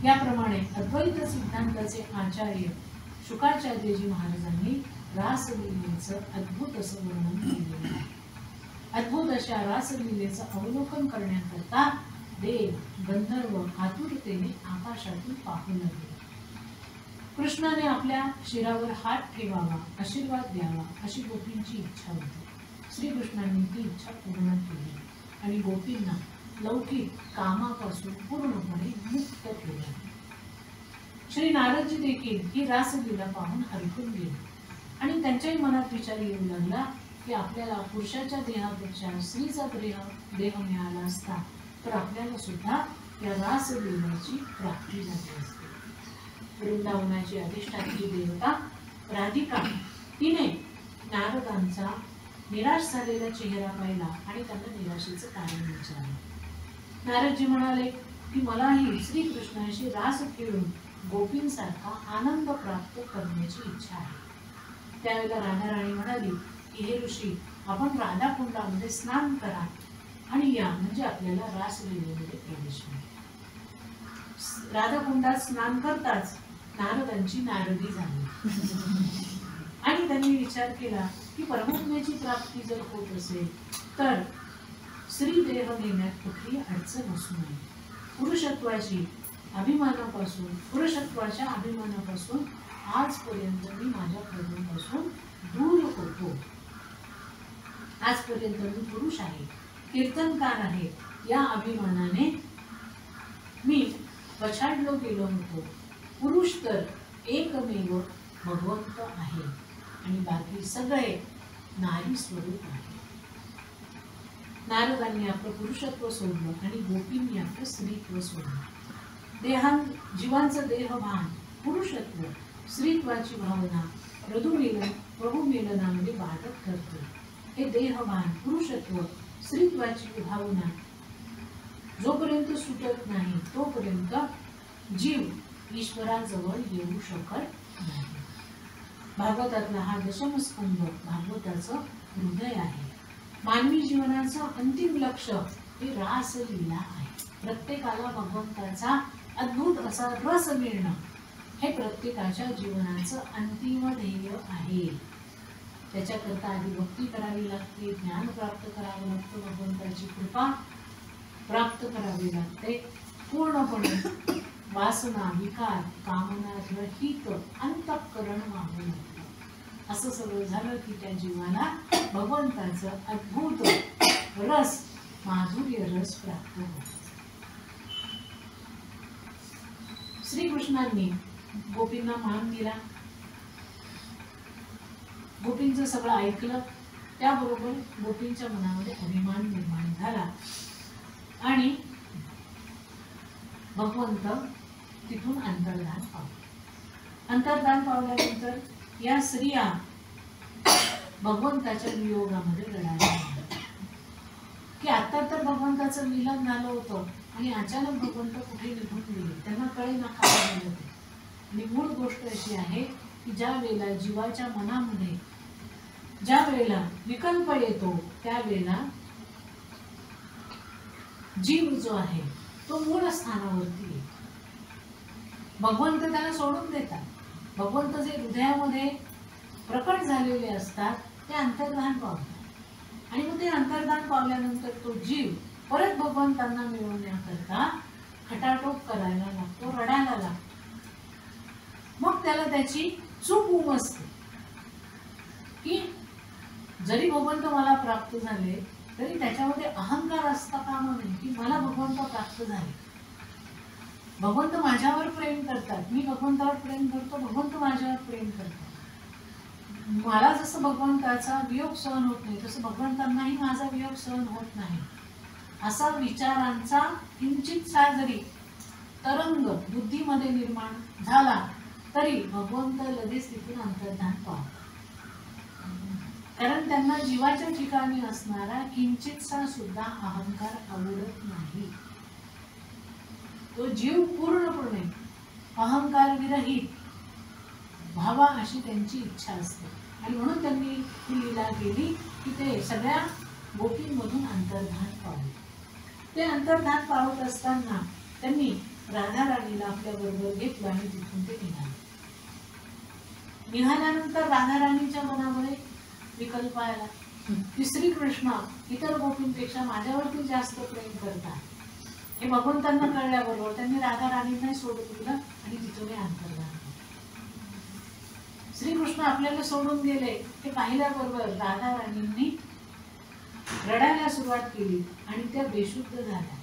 याप्रमाणे अद्वैत सिद्धांताचे आचार्य शुकाचार्यजी महाराजांनी रासलीलेचं अद्भुत असं वर्णन केलेलं आहे. अद्भुत अशा रासलीलेचं अवलोकन करण्याकरता देव गंधर्व आतुरतेने आकाशातून पाहू लागले. कृष्णाने आपल्या शिरावर हात ठेवावा, आशीर्वाद द्यावा अशी गोपींची इच्छा होती. श्रीकृष्णांनी ती इच्छा पूर्ण केली आणि गोपींना लौकिक कामापासून पूर्णपणे मुक्त केले. श्री नारदजी देखील ही रासलीला पाहून हरखून गेले आणि त्यांच्याही मनात विचार येऊ लागला की आपल्याला पुरुषाच्या देहापेक्षा स्त्रीचा देह मिळाला असता तर आपल्याला सुद्धा या रासलीलेची प्राप्ती झाली असते. वृंदावनाची अधिष्ठात्री देवता राधिका तिने नारदांचा निराश झालेला चेहरा पाहिला आणि त्यांना निराशेचं कारण विचारलं. नारदजी म्हणाले की मलाही श्रीकृष्णाशी रास खेळून गोपींसारखा आनंद प्राप्त करण्याची इच्छा आहे. त्यावेळेला राधाराणी म्हणाली की हे ऋषी आपण राधाकुंडामध्ये स्नान करा आणि या म्हणजे आपल्याला रासलीलेमध्ये प्रवेश मिळेल. राधाकुंडात स्नान करताच नारदांची नारदी झाली आणि त्यांनी विचार केला की परमात्म्याची प्राप्ती जर होत असेल तर स्त्री देह घेण्यात कुठली अडचण असू नये. पुरुषत्वाच्या अभिमानापासून आजपर्यंत मी माझ्या प्रभूंपासून दूर होतो. आजपर्यंत मी पुरुष आहे, कीर्तनकार आहे या अभिमानाने मी पछाडलो गेलो होतो. पुरुष तर एकमेव भगवंत आहे आणि बाकी सगळे नारी स्वरूप आहे. नारदांनी आपलं पुरुषत्व सोडलं आणि गोपींनी आपलं स्त्रीत्व सोडलं. जीवांचं देहभान, पुरुषत्व, स्त्रीत्वाची भावना प्रभुमिलनामध्ये बाधक ठरते. हे देहभान, पुरुषत्व, स्त्रीत्वाची भावना जोपर्यंत सुटत नाही तोपर्यंत जीव ईश्वराजवळ येऊ शकत नाही. भागवतातला हा दशमस्कंद भागवताचं हृदय आहे. मानवी जीवनाचं अंतिम लक्ष हे रासलीला आहे. प्रत्येकाला भगवंताचा अद्भुत असा रस मिळणं हे प्रत्येकाच्या जीवनाचं अंतिम ध्येय आहे. त्याच्याकरता आधी भक्ती करावी लागते, ज्ञान प्राप्त करावं लागतं, भगवंताची कृपा प्राप्त करावी लागते. पूर्णपणे वासना, विकार, कामना रहित अंतःकरण व्हावं लागतं. असं सगळं झालं की त्या जीवाला भगवंताचं अद्भुत रस, माधुर्य रस प्राप्त होतो. श्रीकृष्णांनी गोपींना मान दिला, गोपींचं सगळं ऐकलं. त्याबरोबर गोपींच्या मनामध्ये अभिमान निर्माण झाला आणि भगवंत तिथून अंतर्धान पावले. अंतर्धान पावल्यानंतर या स्त्रिया भगवंताच्या वियोगामध्ये रडायला लागल्या की आता तर भगवंताचं मिलन झालं होतं आणि अचानक भगवंत कुठे निघून गेले, त्यांना कळेना काय झालं ते. आणि मूळ गोष्ट अशी आहे की ज्या वेळेला जीवाच्या मनामध्ये ज्या वेळेला विकल्प येतो त्यावेळेला जीव जो आहे तो मूळ स्थानावरती येतो. भगवंत त्याला सोडून देतात. भगवंत जे हृदयामध्ये प्रकट झालेले असतात ते अंतर्धान पावतात आणि मग ते अंतर्धान पावल्यानंतर तो जीव परत भगवंतांना मिळवण्याकरता खटाटोप करायला लागतो, रडायला लागतो. मग त्याला त्याची चूक उमजते की जरी भगवंत मला प्राप्त झाले तरी त्याच्यामध्ये अहंकार असता कामा नये की मला भगवंत प्राप्त झाले. भगवंत माझ्यावर प्रेम करतात, मी भगवंतावर प्रेम करतो, भगवंत माझ्यावर प्रेम करतात. मला जसं भगवंताचा वियोग सहन होत नाही तसं भगवंतांनाही माझा वियोग सहन होत नाही. असा विचारांचा किंचितसा जरी तरंग बुद्धीमध्ये निर्माण झाला तरी भगवंत लगेच तिथून अंतर्धान पावतात. कारण त्यांना जीवाच्या ठिकाणी असणारा किंचितसा सुद्धा अहंकार आवडत नाही. तो जीव पूर्णपणे अहंकार विरहित व्हावा अशी त्यांची इच्छा असते. आणि म्हणून त्यांनी ही लीला केली की ते सगळ्या गोपींमधून अंतर्धान पावले. ते अंतर्धान पावत असताना त्यांनी राधा राणीला आपल्या बरोबर घेतलं आणि तिथून ते निघाले. निघाल्यानंतर राधा राणीच्या मनामध्ये विकल्प आला की श्रीकृष्ण इतर गोपींपेक्षा माझ्यावरती जास्त प्रेम करतात. हे भगवंतांना कळल्याबरोबर त्यांनी राधा राणींना सोडून दिलं आणि तिथून अंतर्धान. श्रीकृष्ण आपल्याला सोडून गेले ते पाहिल्याबरोबर राधा राणींनी रडायला सुरुवात केली आणि त्या बेशुद्ध झाल्या.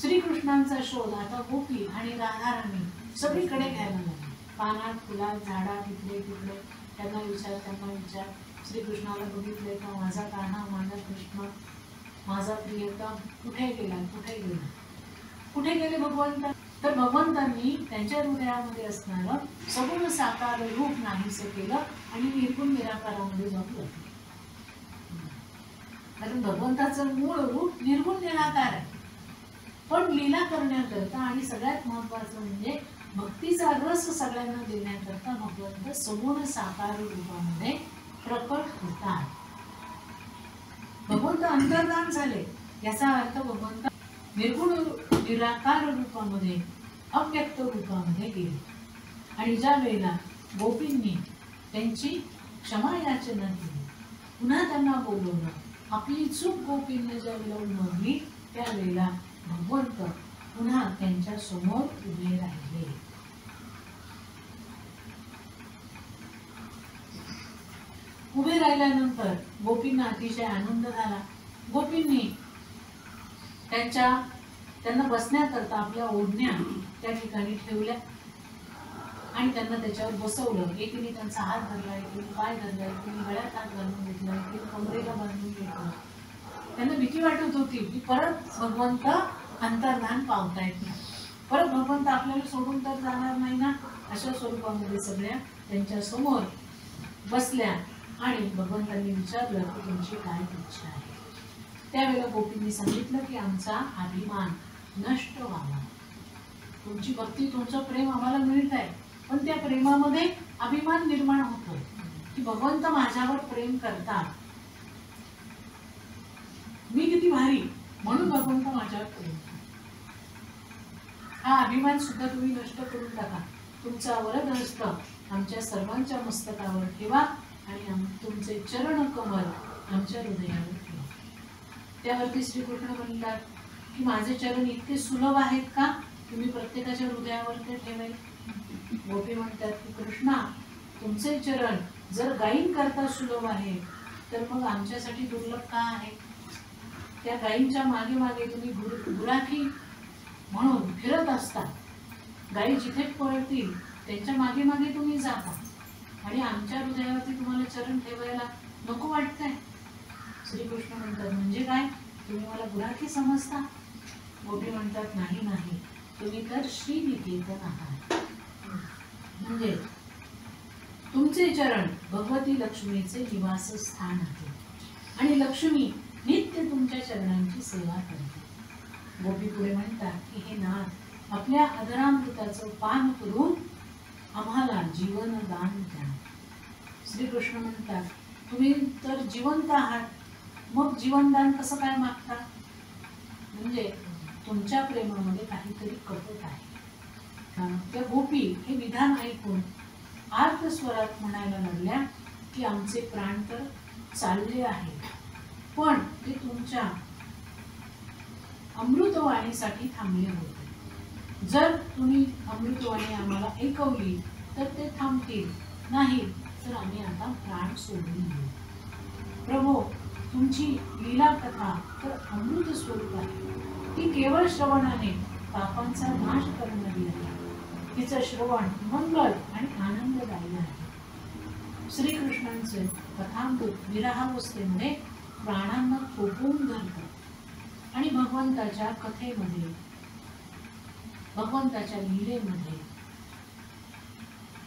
श्रीकृष्णांचा शोध आता गोपी आणि राधा राणी सगळीकडे घ्यायला लागले. पानात, फुलात, झाडात, इकडे तिकडे त्यांना विचार. श्रीकृष्णाला बघितले का? माझा कान्हा, माझा कृष्ण, माझा प्रियतम कुठे गेले भगवंत? तर भगवंतांनी त्यांच्या हृदयामध्ये असणारं सगुण साकार रूप नाहीसं केलं आणि निर्गुण निराकारामध्ये जाऊन लागले. कारण भगवंताचं मूळ रूप निर्गुण निराकार आहे. पण लीला करण्याकरता आणि सगळ्यात महत्वाचं म्हणजे भक्तीचा रस सगळ्यांना देण्याकरता भगवंत सगुण साकार रूपामध्ये प्रकट होतात. भगवंत अंतर्धान झाले याचा अर्थ भगवंत निर्गुण निराकार रूपामध्ये अव्यक्त रूपामध्ये गेले. आणि ज्या वेळेला गोपींनी त्यांची क्षमा याचना केली, पुन्हा त्यांना बोलवलं, आपली चूक गोपींना ज्या वेळेला उमगली त्यावेळेला भगवंत पुन्हा त्यांच्या समोर उभे राहिले. उभे राहिल्यानंतर गोपींना अतिशय आनंद झाला. गोपींनी त्यांना बसण्याकरता आपल्या ओढण्या त्या ठिकाणी ठेवल्या आणि त्यांना त्याच्यावर बसवलं. एकीने त्यांचा हात धरला, एकीने पाय धरला, एकीने गळ्यात हात घालून घेतला, एकीने कमरेला बांधून घेतलं. त्यांना भीती वाटत होती की परत भगवंत अंतर्धान पावतायत ना, परत भगवंत आपल्याला सोडून तर जाणार नाही ना. अशा स्वरूपामध्ये सगळ्या त्यांच्या समोर बसल्या आणि भगवंतांनी विचारलं की तुमची काय इच्छा आहे. त्यावेळेला गोपींनी सांगितलं की आमचा अभिमान नष्ट व्हावा. तुमची भक्ती, तुमचं प्रेम आम्हाला मिळत आहे, पण त्या प्रेमामध्ये अभिमान निर्माण होतो की भगवंत माझ्यावर प्रेम करतात, मी किती भारी म्हणून भगवंत माझ्यावर प्रेम करतात. हा अभिमान सुद्धा तुम्ही नष्ट करून टाका. तुमचा वरद हस्त आमच्या सर्वांच्या मस्तकावर ठेवा आणि तुमचे चरण कमल आमच्या हृदयावर ठेवा. त्यावरती श्रीकृष्ण म्हणतात की माझे चरण इतके सुलभ आहेत का तुम्ही प्रत्येकाच्या हृदयावर ते ठेवेल. गोपी म्हणतात की कृष्णा, तुमचे चरण जर गायींकरता सुलभ आहे तर मग आमच्यासाठी दुर्लभ का आहे. त्या गायींच्या मागे मागे तुम्ही गुराखी म्हणून फिरत असता. गायी जिथे पळतील त्यांच्या मागे मागे तुम्ही जाता आणि आमच्या हृदयावरती तुम्हाला चरण ठेवायला नको वाटतंय. श्रीकृष्ण म्हणतात म्हणजे काय, तुम्ही मला गुराखी समजता. गोपी म्हणतात नाही नाही, तुम्ही तर श्रीनिकेतन आहात. म्हणजे तुमचे चरण भगवती लक्ष्मीचे निवासस्थान आहे आणि लक्ष्मी नित्य तुमच्या चरणांची सेवा करते. गोपी पुढे म्हणतात की हे नाथ, आपल्या अधरामृताचं पान करून आम्हाला जीवन दान द्या. श्रीकृष्ण म्हणतात तुम्ही तर जिवंत आहात, मग जीवनदान कसं काय मागता. म्हणजे तुमच्या प्रेमामध्ये काहीतरी कपट आहे. त्या गोपी हे विधान ऐकून आर्त स्वरात म्हणायला लागल्या की आमचे प्राण तर चालले आहेत, पण ते तुमच्या अमृतवाणीसाठी थांबले होते. जर तुम्ही अमृतवाणी आम्हाला ऐकवली तर ते थांबतील, नाही तर आम्ही आता प्राण सोडून देऊ. प्रभो, तुमची लीला कथा तर अमृत स्वरूप आहे. ती केवळ श्रवणाने पापांचा नाश करणारी आहे. तिचं श्रवण मंगल आणि आनंददायी आहे. श्रीकृष्णांचे कथामृत विरहावस्थेमध्ये प्राणांना थोपवून धरतात आणि भगवंताच्या कथेमध्ये, भगवंताच्या लीलेमध्ये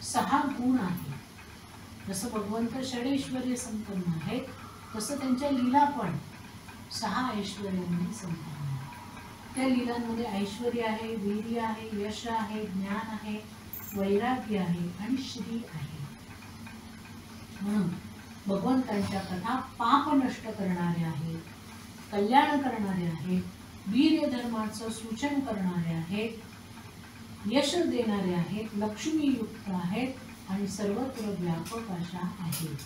6 गुण आहेत. जसं भगवंत षडेश्वर्य संपन्न आहेत तसं त्यांच्या लीला पण 6 ऐश्वर्यांनी संपन्न आहेत. त्या लीलांमध्ये ऐश्वर्य आहे, वीर्य आहे, यश आहे, ज्ञान आहे, वैराग्य आहे आणि श्री आहे. म्हणून भगवंतांच्या कथा पाप नष्ट करणाऱ्या आहेत, कल्याण करणारे आहेत, वीर्य धर्माचं सूचन करणारे आहेत, यश देणारे आहेत, लक्ष्मीयुक्त आहेत आणि सर्वत्र व्यापक अशा आहेत.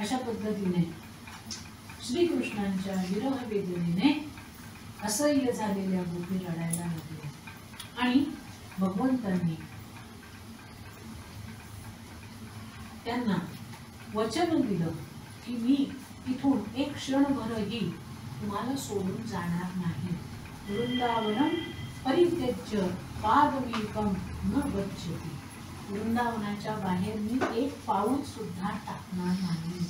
अशा पद्धतीने श्रीकृष्णांच्या विरह वेदनेने असह्य झालेल्या गोपी रडायला लागल्या आणि भगवंतांनी त्यांना वचन दिलं की मी इथून एक क्षणभरही तुम्हाला सोडून जाणार नाही. वृंदावनम परित्यज्य पादवीकम न गच्छति. वृंदावनाच्या बाहेर मी एक पाऊल सुद्धा टाकणार नाही.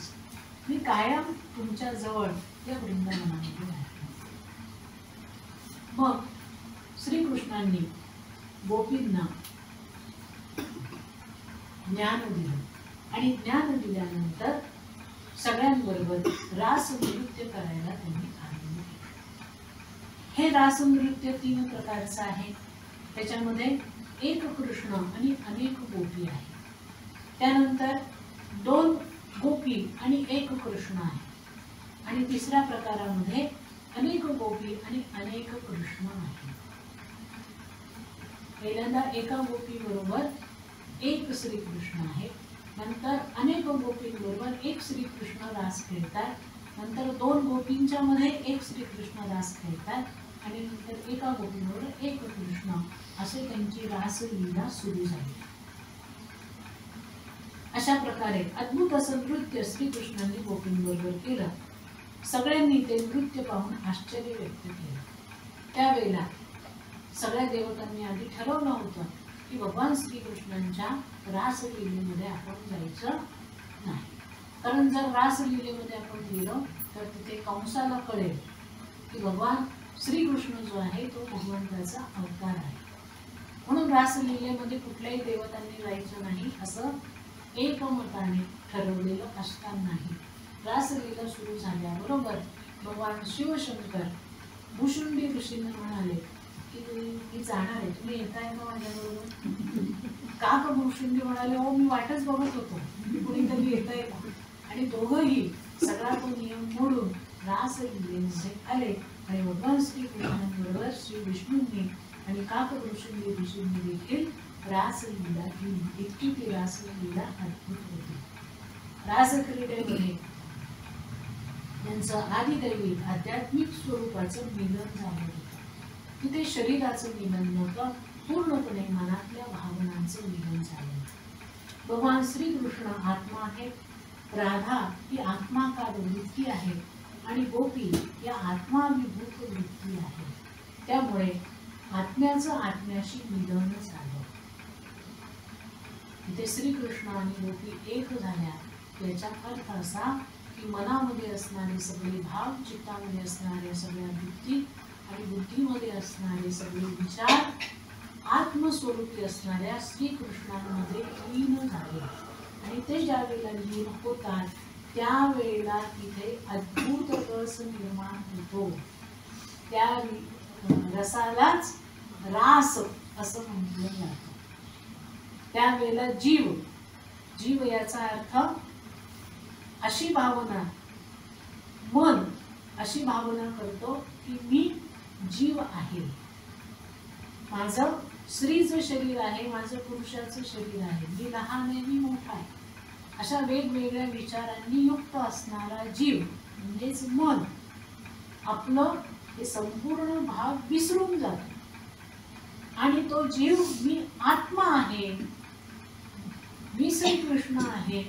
मी कायम तुमच्या जवळ या वृंदावनामध्ये राहणार. मग श्रीकृष्णांनी गोपींना ज्ञान दिलं आणि ज्ञान दिल्यानंतर सगळ्यांबरोबर रास नृत्य करायला त्यांनी आरंभ केलं. हे रास नृत्य 3 प्रकारचं आहे. त्याच्यामध्ये एक कृष्ण आणि अनेक गोपी आहे. त्यानंतर 2 गोपी आणि 1 कृष्ण आहे. आणि तिसऱ्या प्रकारामध्ये अनेक गोपी आणि अनेक कृष्ण आहे. पहिल्यांदा एका गोपी बरोबर 1 श्रीकृष्ण आहे. नंतर अनेक गोपींबरोबर 1 श्रीकृष्ण रास खेळतात. नंतर 2 गोपींच्या मध्ये 1 श्रीकृष्ण रास खेळतात आणि नंतर एका गोपीबरोबर 1 कृष्ण असे त्यांची रासलीला सुरू झाली. अशा प्रकारे अद्भुत असं नृत्य श्रीकृष्णांनी गोपींबरोबर केलं. सगळ्यांनी ते नृत्य पाहून आश्चर्य व्यक्त केलं. त्यावेळेला सगळ्या देवतांनी आधी ठरवलं होतं की भगवान श्रीकृष्णांच्या रासलीलेमध्ये आपण जायचं नाही. कारण जर रासलीलेमध्ये आपण गेलो तर तिथे कंसाला कळेल की भगवान श्रीकृष्ण जो आहे तो भगवंताचा अवतार आहे. म्हणून रासलीलेमध्ये कुठल्याही देवतांनी जायचं नाही असं एकमताने ठरवलेलं असतानाही रासलीला सुरू झाल्याबरोबर भगवान शिवशंकर भुशुंडी ऋषींना म्हणाले की मी जाणार आहे, तुम्ही येताय का माझ्याबरोबर? का भुशुंडी म्हणाले, हो मी वाटच बघत होतो कुणीतरी येतंय का. आणि दोघंही सगळा तो नियम मोडून रासलीलेमध्ये आले आणि भगवान श्रीकृष्णांबरोबर श्री विष्णूंनी आणि काकभुशुंडी ऋषींनी देखील रासलीला केली. इतकी ती रासलीला अद्भुत होती. रासक्रीडेमध्ये त्यांचं आदिदैवी आध्यात्मिक स्वरूपाचं मिलन झालं होतं. तिथे शरीराचं मिलन नव्हतं, पूर्णपणे मनातल्या भावनांचं मिलन झालं. भगवान श्रीकृष्ण आत्मा आहे, राधा ही आत्माकार वृत्ती आहे आणि गोपी या आत्माभिभूत वृत्ती आहे. त्यामुळे आत्म्याचं आत्म्याशी मिलन झालं. इथे श्रीकृष्ण आणि गोपी एक झाल्या याचा अर्थ असा की मनामध्ये असणारे सगळे भाव, चित्तामध्ये असणाऱ्या सगळ्या वृत्ती आणि बुद्धीमध्ये असणारे सगळे विचार आत्मस्वरूपी असणाऱ्या श्रीकृष्णांमध्ये लीन झाले. आणि ते ज्या वेळेला लीन होतात त्यावेळेला तिथे अद्भुत रस निर्माण होतो. त्या रसालाच रास असं म्हटलं जातं. त्यावेळेला जीव याचा अर्थ अशी भावना, मन अशी भावना करतो की मी जीव आहे, माझं स्त्रीचं शरीर आहे, माझं पुरुषाचं शरीर आहे, मी लहान आहे, मी मोठा आहे. अशा वेगवेगळ्या विचारांनी युक्त असणारा जीव म्हणजेच मन आपलं हे संपूर्ण भाव विसरून जातो आणि तो जीव मी आत्मा आहे, मी श्रीकृष्ण आहे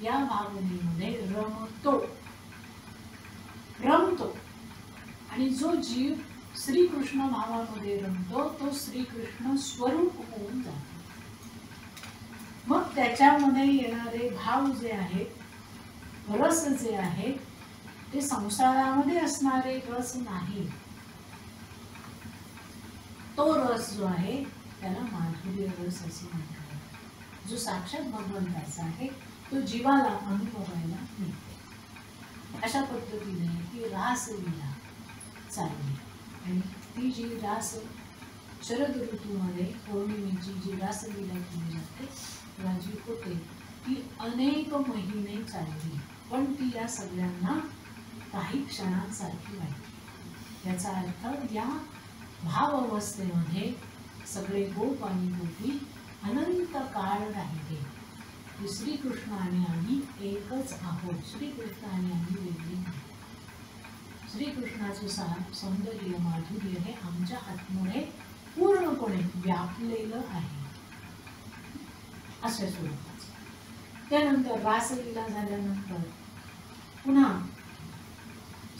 या भावनेमध्ये रमतो. आणि जो जीव श्रीकृष्ण भावामध्ये रमतो तो श्रीकृष्ण स्वरूप होऊन जातो. मग त्याच्यामध्ये येणारे भाव जे आहेत, रस जे आहेत ते संसारामध्ये असणारे रस नाही. तो रस जो आहे त्याला माधुर्य रस असे म्हणतात. जो साक्षात भगवंताचा आहे तो जीवाला अनुभवायला मिळतो. अशा पद्धतीने ती रासलीला चालली आणि ती जी रास शरद ऋतूमध्ये पौर्णिमेची जी रासलीला केली जाते किंवा जी होते ती अनेक महिने चालली, पण ती या सगळ्यांना काही क्षणांसारखी वाटली. याचा अर्थ या भाव अवस्थेमध्ये सगळे गोप आणि गोपी अनंत काळ राहिले. श्रीकृष्ण आणि आम्ही एकच आहोत. श्रीकृष्ण आणि आम्ही वेगळी नाही. श्रीकृष्णाचं सौंदर्य माधुर्य हे आमच्या आतमध्ये पूर्णपणे व्यापलेलं आहे अशा स्वरूपाचं. त्यानंतर रासलीला झाल्यानंतर पुन्हा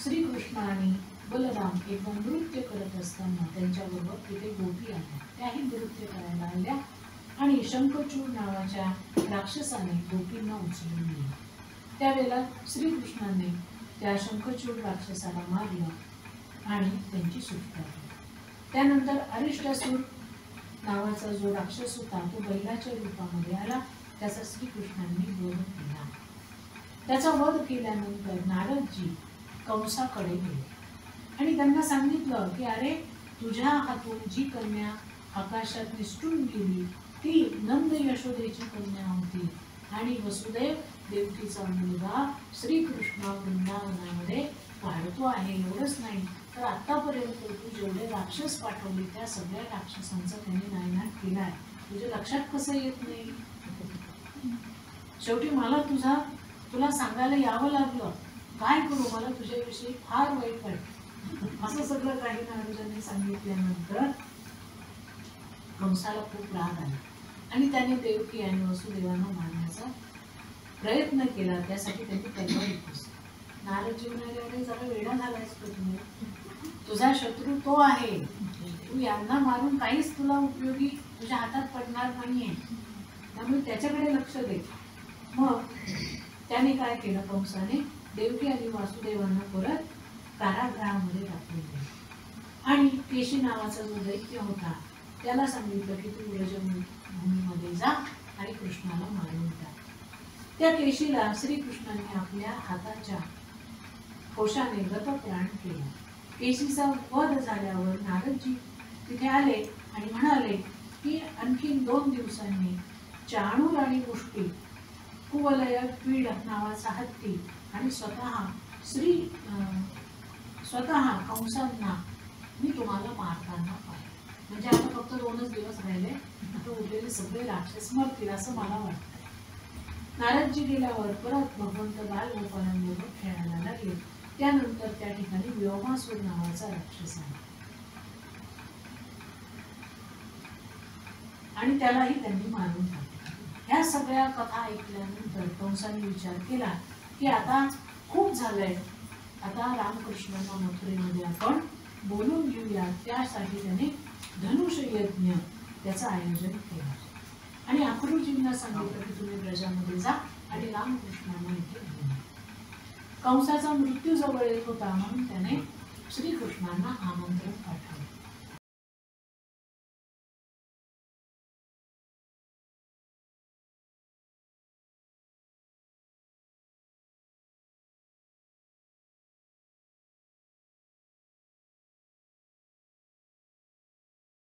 श्रीकृष्ण आणि बलराम एकदम नृत्य करत असताना त्यांच्याबरोबर तिथे गोपी आल्या. त्याही नृत्य करायला आल्या आणि शंखचूड नावाच्या राक्षसाने गोपींना उचलून नेले. त्यावेळेला श्रीकृष्णाने त्या शंखचूड राक्षसाला मारलं आणि त्यांची सुटका केली. त्यानंतर अरिष्टासूर नावाचा जो राक्षस होता तो बैलाच्या रूपामध्ये आला. त्याचा श्रीकृष्णांनी वध केला. त्याचा वध केल्यानंतर नारदजी कंसाकडे गेले आणि त्यांना सांगितलं की अरे, तुझ्या हातून जी कन्या आकाशात निसटून गेली ती नंद यशोदेची कन्या होती आणि वसुदेव देवकीचा मुलगा श्रीकृष्ण वृंदावनामध्ये वाढतो आहे. एवढंच नाही तर आतापर्यंत तू जेवढे राक्षस पाठवले त्या सगळ्या राक्षसांचा त्यांनी नायनाट केलाय. तुझ्या लक्षात कसं येत नाही? शेवटी मला तुला सांगायला यावं लागलं. काय करू, मला तुझ्याविषयी फार वाईट वाटतं. असं सगळं काही नारदांनी सांगितल्यानंतर कंसाला खूप राग आला आणि त्याने देवकी आणि वसुदेवांना मारण्याचा प्रयत्न केला. त्यासाठी त्यांनी तलवार घेतली. नारदजी म्हणाले, अरे जरा वेडा झालायस का तुम्ही? तुझा शत्रू तो आहे. तू यांना मारून काहीच तुला उपयोगी तुझ्या हातात पडणार नाहीये, त्यामुळे त्याच्याकडे लक्ष दे. मग त्याने काय केलं, कंसाने देवकी आणि वासुदेवांना परत कारागृहामध्ये टाकले आणि केशी नावाचा जो दैत्य होता त्याला सांगितलं की तू व्रजभूमीमध्ये जा आणि कृष्णाला मारून टाक. त्या केशीला श्रीकृष्णाने आपल्या हाताच्या कोशाने गतप्राण केला. केशीचा वध झाल्यावर नारदजी तिथे आले आणि म्हणाले की आणखीन 2 दिवसांनी चाणूर आणि मुष्टी, कुवलय, पीड नावाचा हत्ती आणि स्वतः कंसांना मी तुम्हाला मारताना पाहिजे. म्हणजे आता फक्त 2च दिवस राहिले, आता उरलेले सगळे राक्षस मरतील असं मला वाटतं. नारदजी गेल्यावर परत भगवंत बालगोपालांबरोबर खेळायला लागले. त्यानंतर त्या ठिकाणी व्योमासूर नावाचा राक्षस आहे आणि त्यालाही त्यांनी मारून टाकले. ह्या सगळ्या कथा ऐकल्यानंतर कंसाने विचार केला की आता खूप झालंय, आता रामकृष्णांना मथुरेमध्ये आपण बोलून घेऊया. त्यासाठी त्याने धनुष्य यज्ञ त्याचं आयोजन केलं आणि अक्रूजींना सांगितलं की तुम्ही ब्रजामध्ये जा आणि रामकृष्णांना इथे घेऊन. कंसाचा मृत्यू जवळ येत होता म्हणून त्याने श्रीकृष्णांना आमंत्रण पाठवलं.